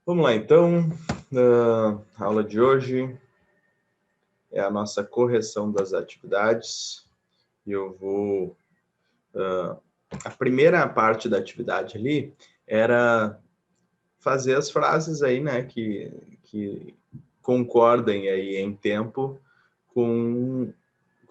Vamos lá, então. A aula de hoje é a nossa correção das atividades. E eu vou... a primeira parte da atividade ali era fazer as frases aí, né, que concordem aí em tempo com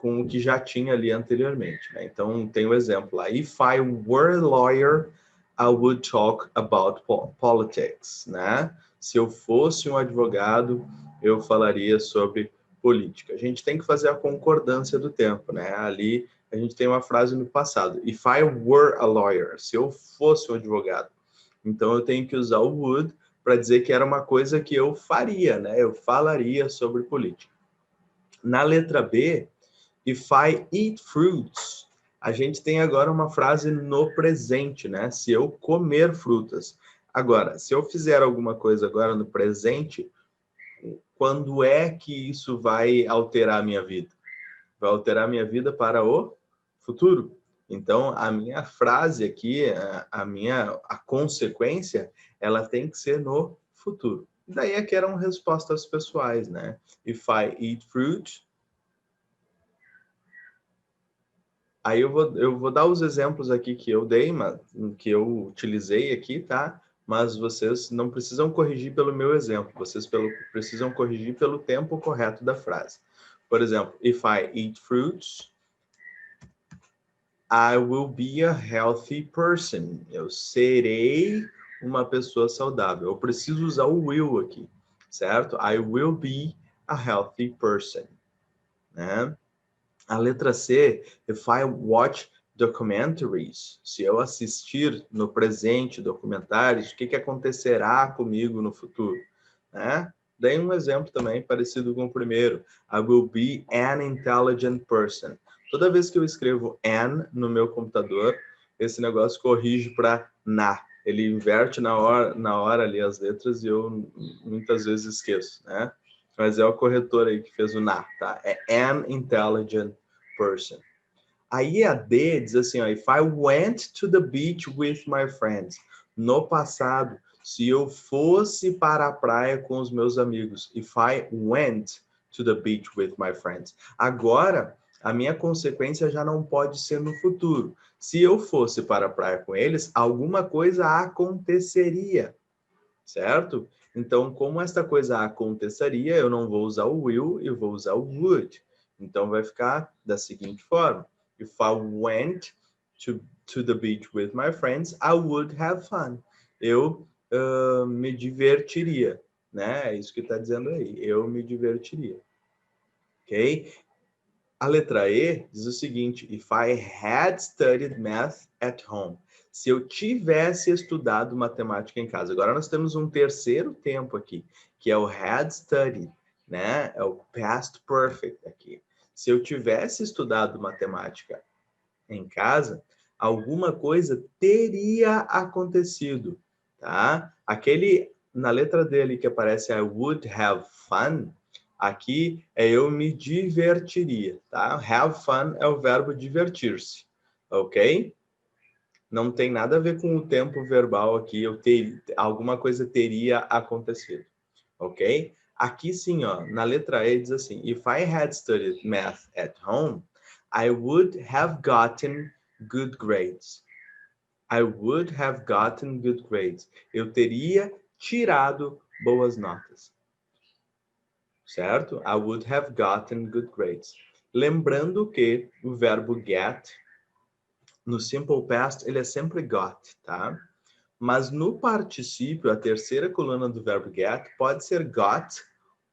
o que já tinha ali anteriormente, né? Então, tem o exemplo lá. If I were a lawyer, I would talk about politics, né? Se eu fosse um advogado, eu falaria sobre política. A gente tem que fazer a concordância do tempo, né? Ali a gente tem uma frase no passado. If I were a lawyer, se eu fosse um advogado. Então, eu tenho que usar o would para dizer que era uma coisa que eu faria, né? Eu falaria sobre política. Na letra B, if I eat fruits, a gente tem agora uma frase no presente, né? Se eu comer frutas. Agora, se eu fizer alguma coisa agora no presente, quando é que isso vai alterar a minha vida? Vai alterar a minha vida para o futuro. Então, a minha frase aqui, a consequência, ela tem que ser no futuro. Daí é que eram respostas pessoais, né? If I eat fruit, aí eu vou dar os exemplos aqui que eu dei, que eu utilizei aqui, tá? Mas vocês não precisam corrigir pelo meu exemplo, precisam corrigir pelo tempo correto da frase. Por exemplo, if I eat fruits, I will be a healthy person. Eu serei uma pessoa saudável. Eu preciso usar o will aqui, certo? I will be a healthy person, né? A letra C, if I watch documentaries, se eu assistir no presente documentários, o que acontecerá comigo no futuro? Né? Dei um exemplo também parecido com o primeiro. I will be an intelligent person. Toda vez que eu escrevo an no meu computador, esse negócio corrige para na. Ele inverte na hora ali as letras e eu muitas vezes esqueço, né? Mas é o corretor aí que fez o na, tá? É an intelligent person. Aí a D diz assim, ó, if I went to the beach with my friends. No passado, se eu fosse para a praia com os meus amigos. If I went to the beach with my friends. Agora, a minha consequência já não pode ser no futuro. Se eu fosse para a praia com eles, alguma coisa aconteceria, certo? Então, como esta coisa aconteceria, eu não vou usar o will e vou usar o would. Então, vai ficar da seguinte forma. If I went to the beach with my friends, I would have fun. Eu me divertiria, né? É isso que está dizendo aí. Eu me divertiria. Ok? A letra E diz o seguinte, if I had studied math at home. Se eu tivesse estudado matemática em casa. Agora nós temos um terceiro tempo aqui, que é o had studied, né? É o past perfect aqui. Se eu tivesse estudado matemática em casa, alguma coisa teria acontecido, tá? Na letra dele que aparece I would have fun, aqui é eu me divertiria, tá? Have fun é o verbo divertir-se, ok? Não tem nada a ver com o tempo verbal aqui, alguma coisa teria acontecido, ok? Aqui sim, ó, na letra E diz assim, if I had studied math at home, I would have gotten good grades. I would have gotten good grades. Eu teria tirado boas notas, certo? I would have gotten good grades. Lembrando que o verbo get, no simple past, ele é sempre got, tá? Mas no particípio, a terceira coluna do verbo get pode ser got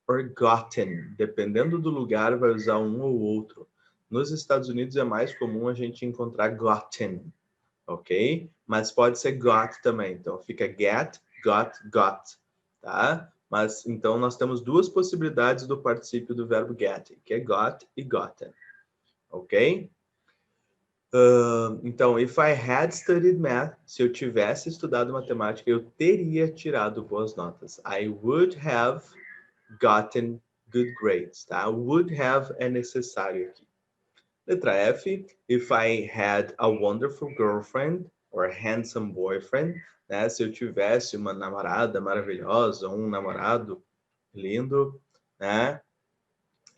or gotten. Dependendo do lugar, vai usar um ou outro. Nos Estados Unidos é mais comum a gente encontrar gotten, ok? Mas pode ser got também. Então fica get, got, tá? Mas então nós temos duas possibilidades do particípio do verbo get, que é got e gotten, ok? Então, if I had studied math, se eu tivesse estudado matemática, eu teria tirado boas notas. I would have gotten good grades, tá? Would have é necessário aqui. Letra F, if I had a wonderful girlfriend, or handsome boyfriend, né? Se eu tivesse uma namorada maravilhosa, um namorado lindo, né?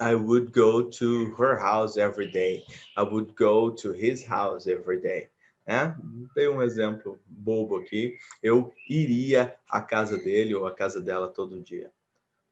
I would go to her house every day. I would go to his house every day. Né? Dei um exemplo bobo aqui. Eu iria à casa dele ou à casa dela todo dia.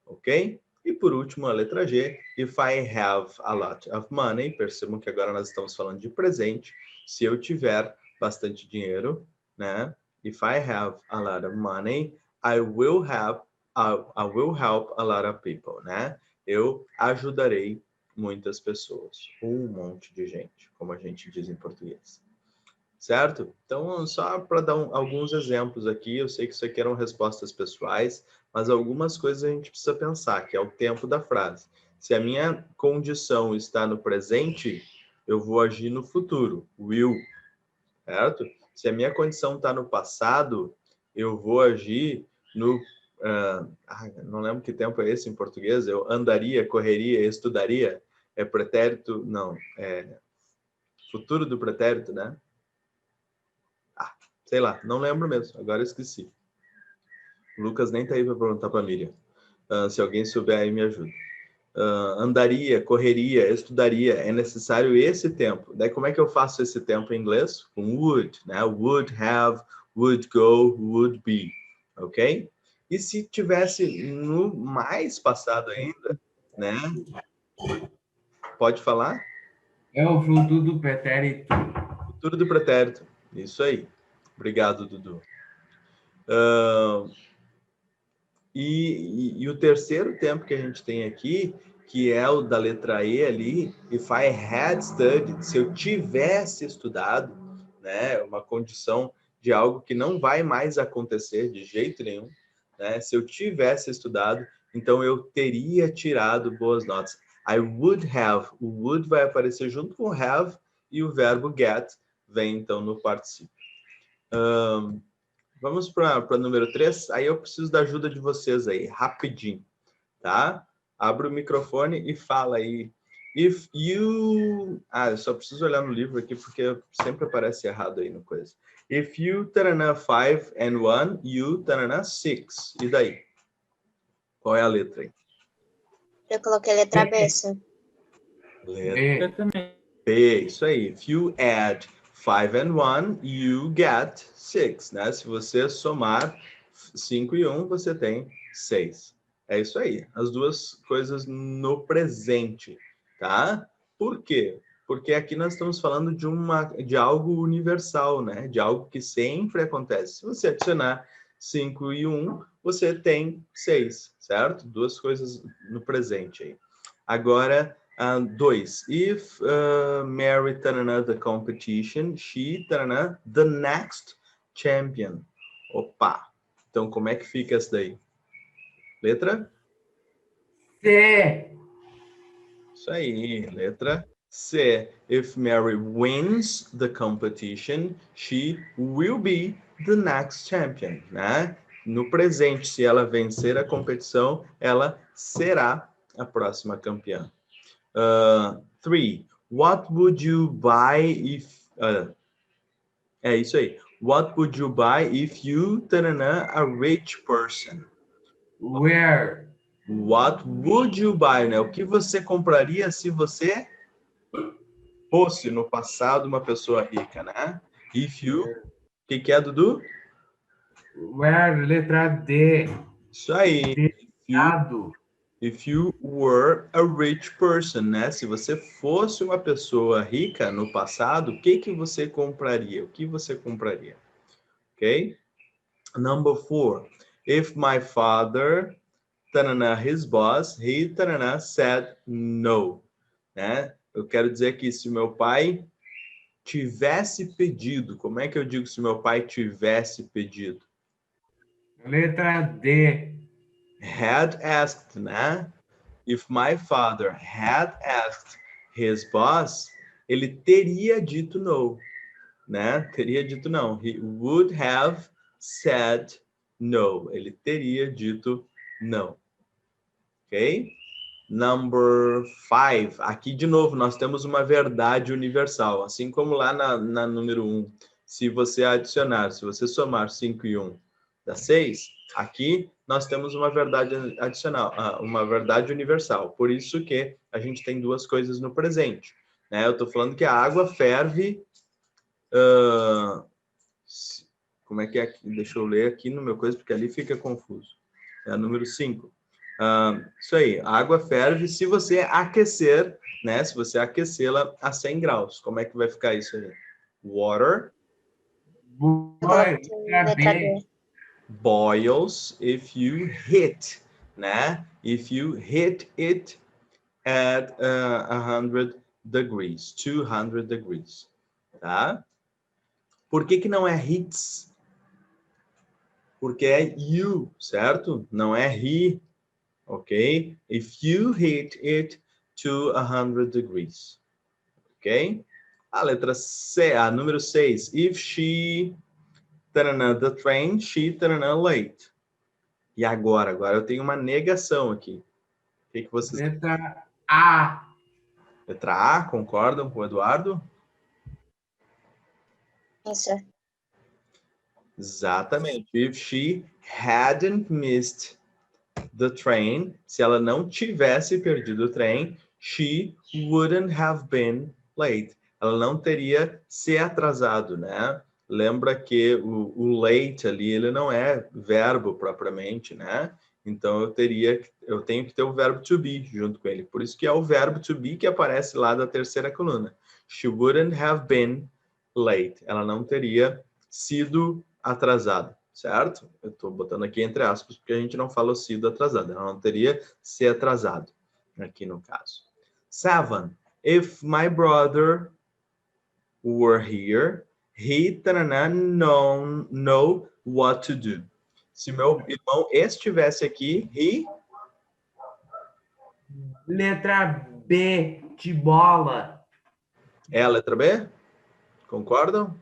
Ok? E por último, a letra G. If I have a lot of money. Percebam que agora nós estamos falando de presente. Se eu tiver bastante dinheiro, né? If I have a lot of money, I will help a lot of people, né? Eu ajudarei muitas pessoas, um monte de gente, como a gente diz em português. Certo? Então, só para dar alguns exemplos aqui, eu sei que isso aqui eram respostas pessoais, mas algumas coisas a gente precisa pensar, que é o tempo da frase. Se a minha condição está no presente, eu vou agir no futuro, will, certo? Se a minha condição está no passado, eu vou agir no... não lembro que tempo é esse em português, eu andaria, correria, estudaria, é pretérito, não, é futuro do pretérito, né? Sei lá, não lembro mesmo, agora esqueci. O Lucas nem tá aí para perguntar para a Miriam. Se alguém souber aí, me ajuda. Andaria, correria, estudaria, é necessário esse tempo. Daí como é que eu faço esse tempo em inglês? Com would, né? Would have, would go, would be, ok? E se tivesse no mais passado ainda, né? Pode falar? É o futuro do pretérito. Futuro do pretérito. Isso aí. Obrigado, Dudu. E o terceiro tempo que a gente tem aqui, que é o da letra E ali, if I had studied, se eu tivesse estudado, né, uma condição de algo que não vai mais acontecer de jeito nenhum, né, se eu tivesse estudado, então eu teria tirado boas notas. I would have, o would vai aparecer junto com have e o verbo get vem então no particípio. Vamos para número 3. Aí eu preciso da ajuda de vocês aí, rapidinho, tá? Abre o microfone e fala aí. If you... eu só preciso olhar no livro aqui porque sempre aparece errado aí no coisa. If you, taranã, 5 and 1, you, taranã, 6. E daí? Qual é a letra aí? Eu coloquei letra B, sim. Letra B, isso aí. If you add 5 and 1, you get 6, né? Se você somar 5 e 1, você tem 6. É isso aí. As duas coisas no presente, tá? Por quê? Porque aqui nós estamos falando de algo universal, né? De algo que sempre acontece. Se você adicionar 5 e 1, você tem 6, certo? Duas coisas no presente aí. Agora, 2. If Mary tarana, the competition, she tarana, the next champion. Opa! Então, como é que fica essa daí? Letra? C. Isso aí, letra C. If Mary wins the competition, she will be the next champion, né? No presente, se ela vencer a competição, ela será a próxima campeã. 3. What would you buy if... é isso aí. What would you buy if you, tanana, a rich person? Where? What would you buy, né? O que você compraria se você fosse no passado uma pessoa rica, né? If you... O que é, Dudu? Where? Letra D. Isso aí. If you were a rich person, né? Se você fosse uma pessoa rica no passado, o que você compraria? O que você compraria? Ok? Number 4. If my father, tanana, his boss, he, tanana, said no, né? Eu quero dizer que se meu pai tivesse pedido, como é que eu digo se meu pai tivesse pedido? Letra D. Had asked, né? If my father had asked his boss, ele teria dito no, né? Teria dito não. He would have said no. Ele teria dito não. Ok? Number 5. Aqui, de novo, nós temos uma verdade universal. Assim como lá na número 1. se você adicionar, se você somar 5 e 1 dá 6, aqui nós temos uma verdade adicional, uma verdade universal. Por isso que a gente tem duas coisas no presente. Né? Eu estou falando que a água ferve... como é que é? Deixa eu ler aqui no meu coisa, porque ali fica confuso. É o número 5. Isso aí, a água ferve se você aquecer, né? Se você aquecê-la a 100 graus. Como é que vai ficar isso aí? Water Eu Boy, coloquei letra letra B. B. boils if you heat, né? If you heat it at 100 degrees, 200 degrees, tá? Por que que não é heats? Porque é you, certo? Não é he, ok? If you heat it to 100 degrees, ok? A letra C, a número 6. If she, taranã, the train, she, taranã, late. E agora? Agora eu tenho uma negação aqui. O que vocês... Letra A. Letra A, concordam com o Eduardo? Isso. Exatamente. If she hadn't missed the train, se ela não tivesse perdido o trem, she wouldn't have been late. Ela não teria se atrasado, né? Lembra que o late ali, ele não é verbo propriamente, né? Então eu tenho que ter o verbo to be junto com ele. Por isso que é o verbo to be que aparece lá da terceira coluna. She wouldn't have been late. Ela não teria sido atrasada, certo? Eu estou botando aqui entre aspas porque a gente não fala sido atrasada. Ela não teria se atrasado aqui no caso. 7. If my brother were here, he know what to do. Se meu irmão estivesse aqui, he... Letra B de bola. É a letra B? Concordam?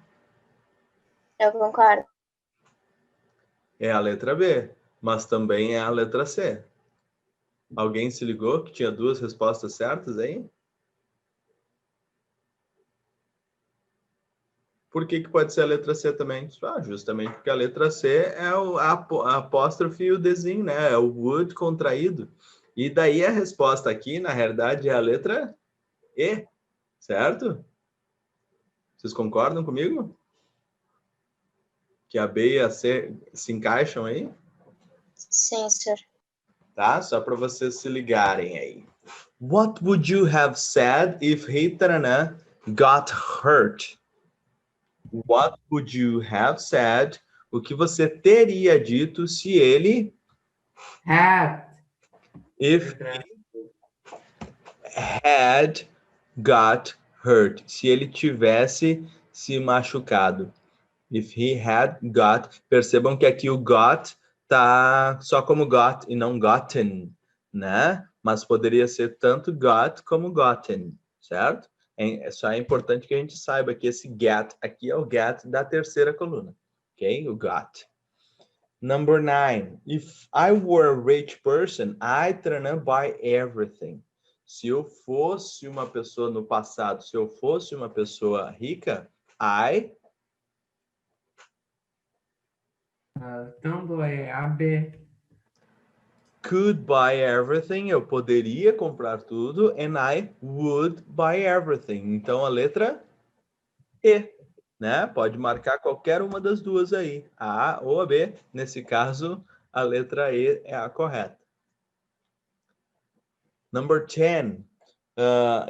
Eu concordo. É a letra B, mas também é a letra C. Alguém se ligou que tinha duas respostas certas aí? Por que que pode ser a letra C também? Justamente porque a letra C é a apóstrofe e o desinho, né? É o would contraído. E daí a resposta aqui, na realidade, é a letra E, certo? Vocês concordam comigo? Que a B e a C se encaixam aí? Sim, senhor. Tá? Só para vocês se ligarem aí. What would you have said if he got hurt? What would you have said? O que você teria dito se ele... Hat. If Letra had got hurt. Se ele tivesse se machucado. If he had got. Percebam que aqui o got tá só como got e não gotten, né? Mas poderia ser tanto got como gotten, certo? Só é importante que a gente saiba que esse get aqui é o get da terceira coluna, ok? O got. Number 9. If I were a rich person, I'd buy everything. Se eu fosse uma pessoa no passado, se eu fosse uma pessoa rica, I... Então é a B. could buy everything, eu poderia comprar tudo, and I would buy everything. Então a letra E, né? Pode marcar qualquer uma das duas aí, a A ou a B. Nesse caso, a letra E é a correta. Number 10.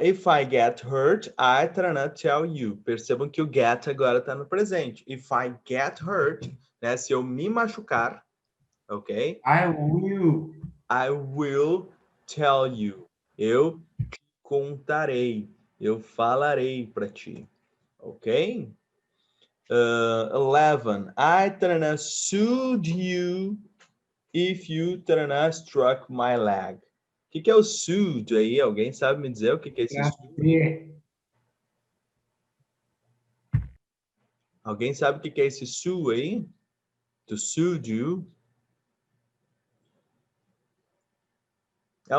If I get hurt, I tell you. Percebam que o get agora está no presente. If I get hurt, né? Se eu me machucar, ok? I will tell you. Eu te contarei. Eu falarei para ti. Ok? 11. I sued you if you struck my leg. O que é o sued aí? Alguém sabe me dizer o que é esse sued? B. Alguém sabe o que é esse sue aí? To sue you? É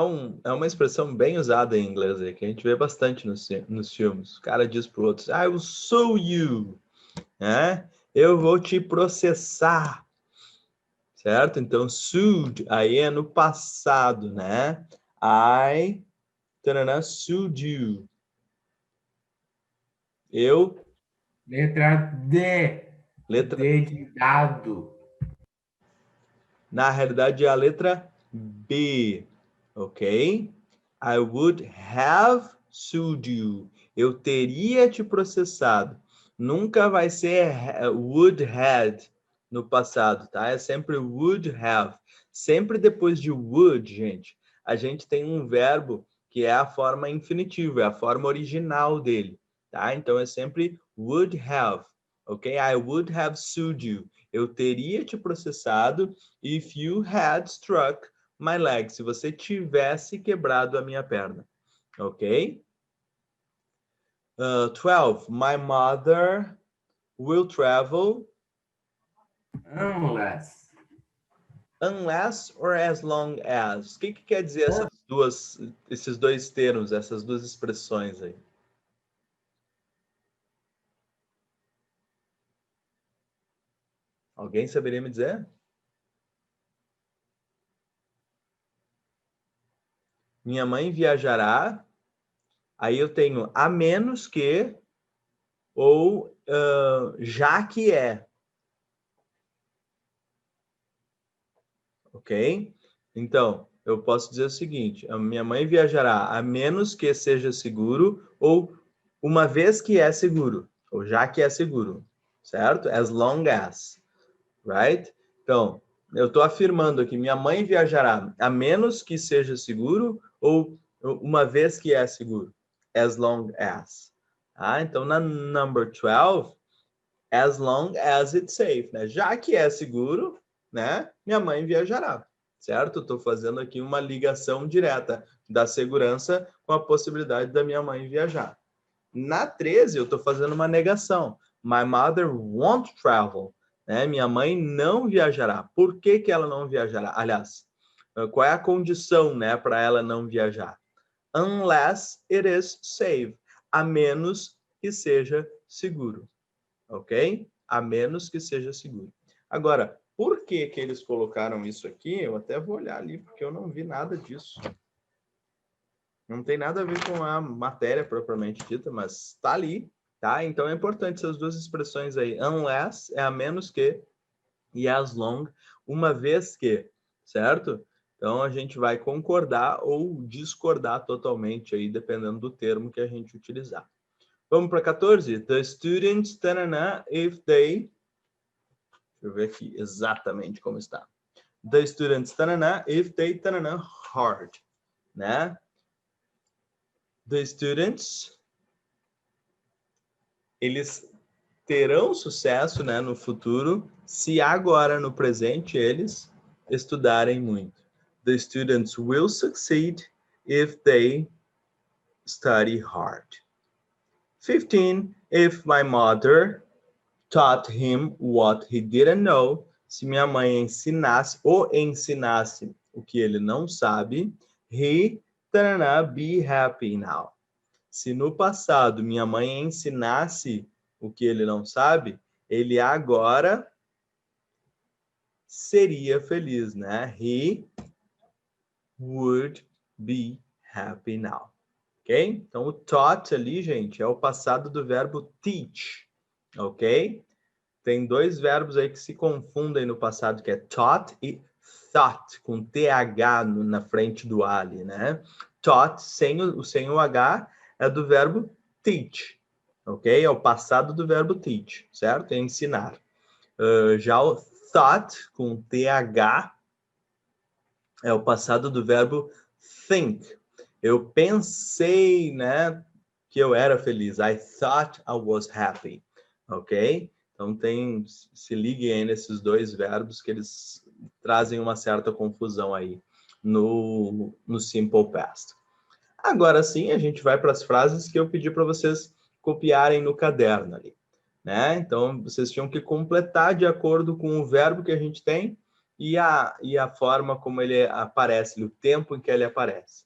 uma expressão bem usada em inglês aí, que a gente vê bastante nos filmes. O cara diz pro outro, I will sue you. né? Eu vou te processar, certo? Então, sued aí é no passado, né? I, tanana, sued you. Eu, Letra D. letra, D de dado. na realidade é a letra B, ok? I would have sued you. Eu teria te processado. Nunca vai ser would had no passado, tá? É sempre would have. Sempre depois de would, gente, a gente tem um verbo que é a forma infinitiva, é a forma original dele, tá? Então é sempre would have, ok? I would have sued you. Eu teria te processado if you had struck my leg. Se você tivesse quebrado a minha perna. Ok? 12. My mother will travel Unless. unless or as long as. O que quer dizer esses dois termos, essas duas expressões aí? Alguém saberia me dizer? Minha mãe viajará. Aí eu tenho a menos que ou já que é. Ok? Então, eu posso dizer o seguinte: a minha mãe viajará a menos que seja seguro ou uma vez que é seguro, ou já que é seguro, certo? As long as, right? Então, eu estou afirmando aqui: minha mãe viajará a menos que seja seguro ou uma vez que é seguro, as long as. Ah, então, na number 12, as long as it's safe, né? Já que é seguro, né? Minha mãe viajará, certo? Estou fazendo aqui uma ligação direta da segurança com a possibilidade da minha mãe viajar. Na 13, eu estou fazendo uma negação. My mother won't travel, né? Minha mãe não viajará. Por que que ela não viajará? Aliás, qual é a condição, né, para ela não viajar? Unless it is safe, a menos que seja seguro. Ok? A menos que seja seguro. Agora, por que que eles colocaram isso aqui? Eu até vou olhar ali, porque eu não vi nada disso. Não tem nada a ver com a matéria propriamente dita, mas está ali, tá? Então é importante essas duas expressões aí. Unless é a menos que e as long, uma vez que, certo? Então a gente vai concordar ou discordar totalmente aí, dependendo do termo que a gente utilizar. Vamos para 14. The students, tanana, if they... Deixa eu ver aqui exatamente como está. The students, tanana, if they, tanana, hard, né? The students, eles terão sucesso, né, no futuro, se agora, no presente, eles estudarem muito. The students will succeed if they study hard. 15. If my mother taught him what he didn't know, se minha mãe ensinasse o que ele não sabe, he tarana, be happy now. Se no passado minha mãe ensinasse o que ele não sabe, ele agora seria feliz, né? He would be happy now. Ok? Então, o taught ali, gente, é o passado do verbo teach. Ok? Tem dois verbos aí que se confundem no passado, que é taught e thought, com TH na frente do A ali, né? Taught, sem o H, é do verbo teach, ok? É o passado do verbo teach, certo? É ensinar. Já o thought, com TH, é o passado do verbo think. Eu pensei, né, que eu era feliz. I thought I was happy, ok? Então, se liguem aí nesses dois verbos que eles trazem uma certa confusão aí no Simple Past. Agora sim, a gente vai para as frases que eu pedi para vocês copiarem no caderno ali, né? Então, vocês tinham que completar de acordo com o verbo que a gente tem e a forma como ele aparece, o tempo em que ele aparece.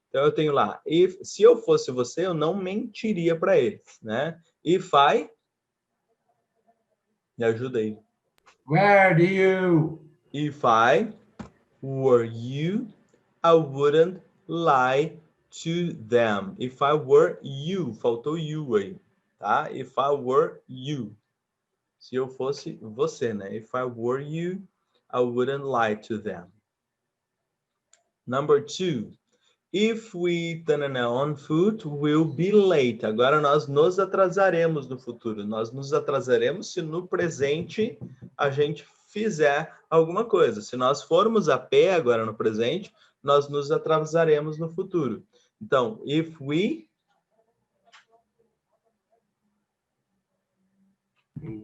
Então, eu tenho lá, se eu fosse você, eu não mentiria para eles, né? If I Me ajuda aí. Where do you? If I were you, I wouldn't lie to them. If I were you, faltou you aí, tá? If I were you. Se eu fosse você, né? If I were you, I wouldn't lie to them. Number 2. If we turn on foot, we'll be late. Agora nós nos atrasaremos no futuro. Nós nos atrasaremos se no presente a gente fizer alguma coisa. Se nós formos a pé agora no presente, nós nos atrasaremos no futuro. Então, if we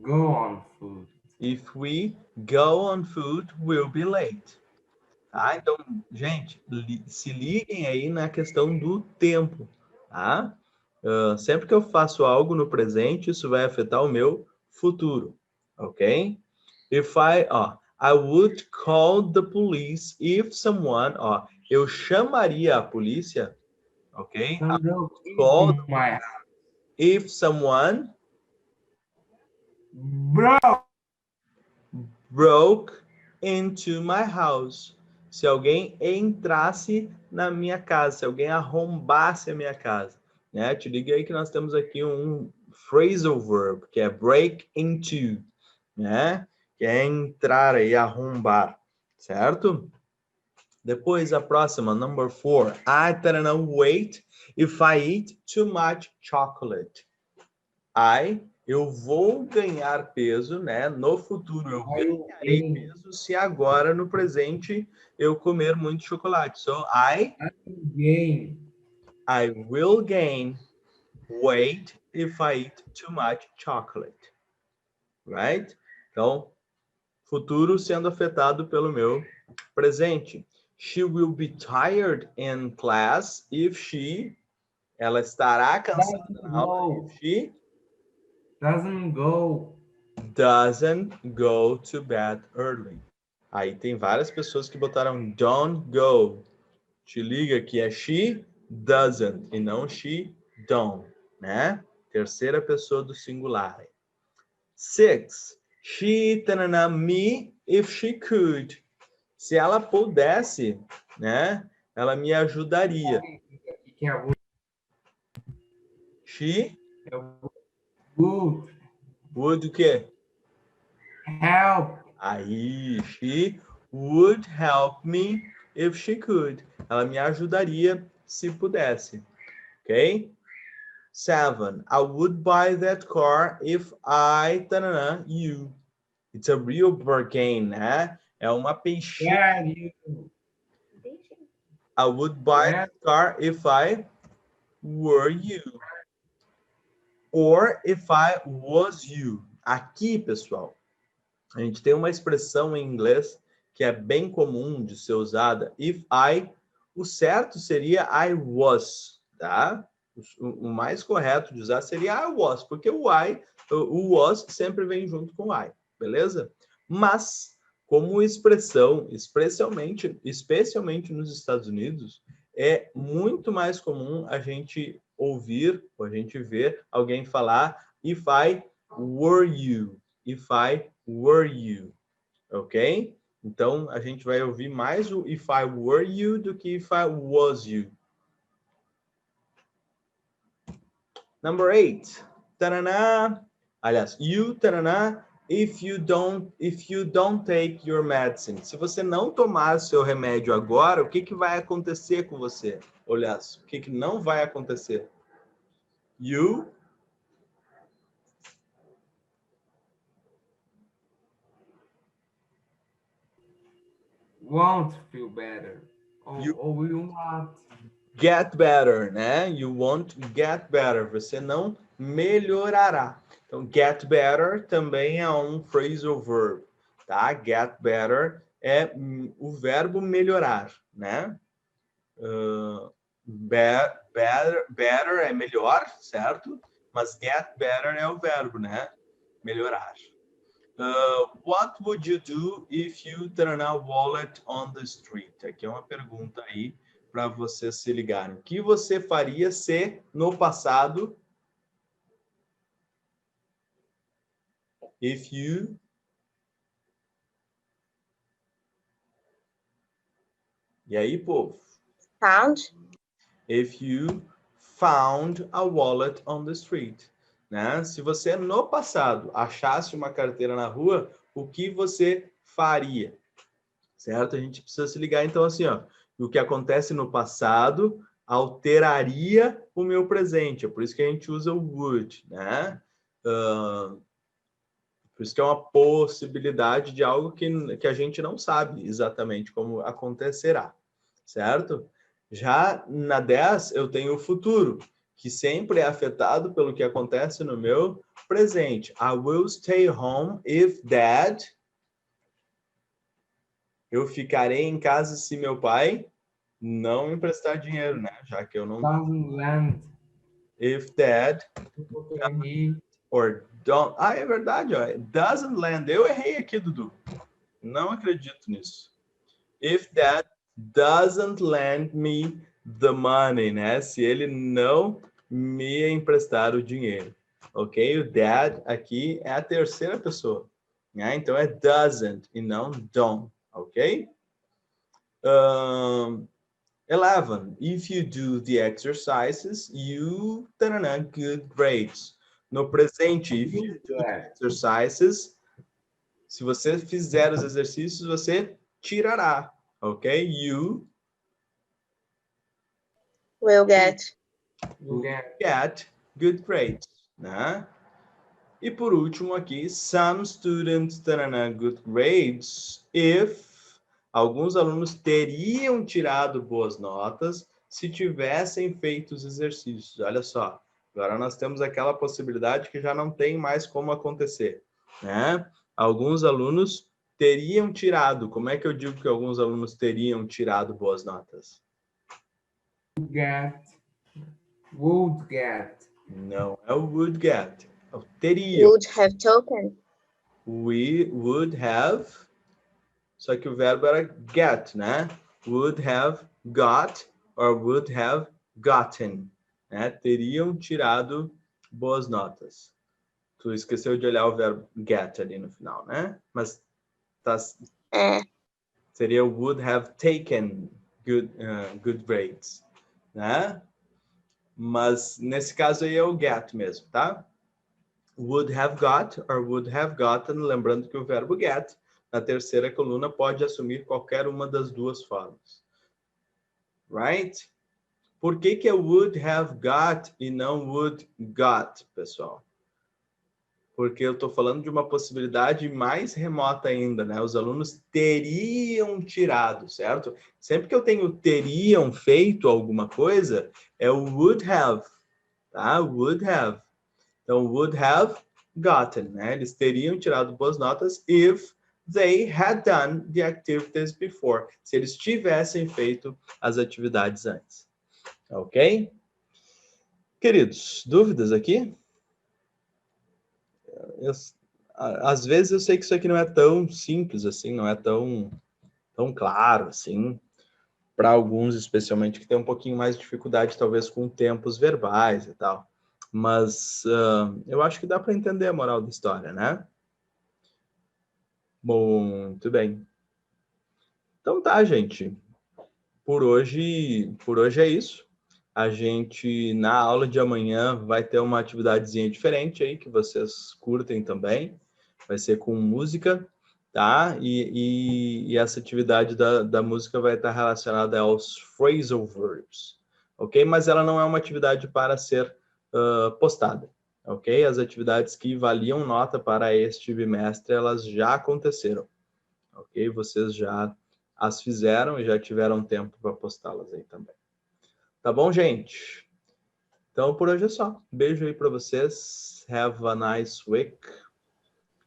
Go on foot. If we go on foot, we'll be late. Tá? Então, gente, se liguem aí na questão do tempo, tá? Sempre que eu faço algo no presente, isso vai afetar o meu futuro, ok? I would call the police if someone, eu chamaria a polícia, ok? I would call the police if someone broke into my house. Se alguém entrasse na minha casa, se alguém arrombasse a minha casa, né? Te liga aí que nós temos aqui um phrasal verb, que é break into, né? Que é entrar aí, arrombar, certo? Depois a próxima, number 4. I don't weight if I eat too much chocolate. Eu vou ganhar peso, né? No futuro eu ganharei peso se agora no presente eu comer muito chocolate. So I will gain weight if I eat too much chocolate. Right? Então, futuro sendo afetado pelo meu presente. She will be tired in class if she... Ela estará cansada na aula if she doesn't go to bed early. Aí tem várias pessoas que botaram don't go. Te liga que é she doesn't e não she don't, né? Terceira pessoa do singular. 6. She me if she could. Se ela pudesse, né? Ela me ajudaria. She would o quê? Help. Aí, she would help me if she could. Ela me ajudaria se pudesse. Ok? 7. I would buy that car if I... you. It's a real bargain, né? É uma peixinha. I would buy that car if I were you. Or if I was you. Aqui, pessoal, a gente tem uma expressão em inglês que é bem comum de ser usada. If I, o certo seria I was, tá? O mais correto de usar seria I was, porque o was sempre vem junto com I, beleza? Mas, como expressão, especialmente nos Estados Unidos, é muito mais comum a gente ouvir, ou a gente ver alguém falar if I were you, if I were you, ok? Então, a gente vai ouvir mais o if I were you do que if I was you. Number 8. Taraná. Aliás, you, taraná, if you don't take your medicine. Se você não tomar seu remédio agora, o que vai acontecer com você? Aliás, o que não vai acontecer? You won't feel better. Or will not. Get better, né? You won't get better. Você não melhorará. Então, get better também é um phrasal verb, tá? Get better é o verbo melhorar, né? Better é melhor, certo? Mas get better é o verbo, né? Melhorar. What would you do if you turn a wallet on the street? Aqui é uma pergunta aí para vocês se ligarem. O que você faria se no passado If you E aí, povo? Found. If you found a wallet on the street, né? Se você no passado achasse uma carteira na rua, o que você faria? Certo? A gente precisa se ligar então assim, ó, o que acontece no passado alteraria o meu presente. É por isso que a gente usa o would, né? Por isso que é uma possibilidade de algo que a gente não sabe exatamente como acontecerá, certo? Já na 10, eu tenho o futuro, que sempre é afetado pelo que acontece no meu presente. I will stay home if dad... Eu ficarei em casa se meu pai não me emprestar dinheiro, né? Já que eu não... Doesn't lend. If dad He or don't... Ah, é verdade, ó. Doesn't lend. Eu errei aqui, Dudu. Não acredito nisso. If dad doesn't lend me the money, né? Se ele não me emprestar o dinheiro. Ok? O dad aqui é a terceira pessoa, né? Então é doesn't e não don't. Ok? 11. If you do the exercises, you good grades. No presente, if you do the exercises, se você fizer os exercícios, você tirará. Ok? You Will get. get good grades, né? E por último aqui, some students good grades if alguns alunos teriam tirado boas notas se tivessem feito os exercícios. Olha só, agora nós temos aquela possibilidade que já não tem mais como acontecer, né? Alguns alunos teriam tirado. Como é que eu digo que alguns alunos teriam tirado boas notas? get. Would get. Não é o would get, é o teriam. Would have taken. We would have, só que o verbo era get, né? Would have got or would have gotten, né? Teriam tirado boas notas. Tu esqueceu de olhar o verbo get ali no final, né? Mas tá, seria would have taken good grades, né? Mas nesse caso aí é o get mesmo, tá? Would have got or would have gotten, lembrando que o verbo get, na terceira coluna, pode assumir qualquer uma das duas formas. Right? Por que que é would have got e não would got, pessoal? Porque eu estou falando de uma possibilidade mais remota ainda, né? Os alunos teriam tirado, certo? Sempre que eu tenho teriam feito alguma coisa, é o would have, tá? Would have. Então, would have gotten, né? Eles teriam tirado boas notas if they had done the activities before. Se eles tivessem feito as atividades antes. Ok? Queridos, dúvidas aqui? Às vezes eu sei que isso aqui não é tão simples assim, não é tão claro assim, para alguns especialmente que tem um pouquinho mais de dificuldade talvez com tempos verbais e tal. Mas eu acho que dá para entender a moral da história, né? Muito bem. Então tá, gente. Por hoje é isso. A gente, na aula de amanhã, vai ter uma atividadezinha diferente aí, que vocês curtem também. Vai ser com música, tá? E essa atividade da música vai estar relacionada aos phrasal verbs, ok? Mas ela não é uma atividade para ser postada, ok? As atividades que valiam nota para este bimestre, elas já aconteceram, ok? Vocês já as fizeram e já tiveram tempo para postá-las aí também. Tá bom, gente? Então, por hoje é só. Beijo aí para vocês. Have a nice week.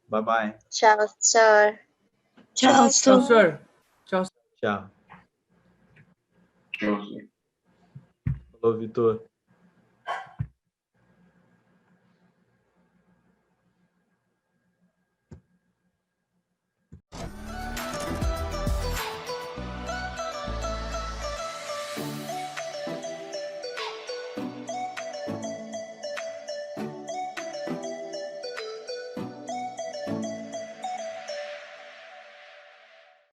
Bye, bye. Tchau, sir. Tchau, Tchau, sir. Tchau. Falou, Vitor.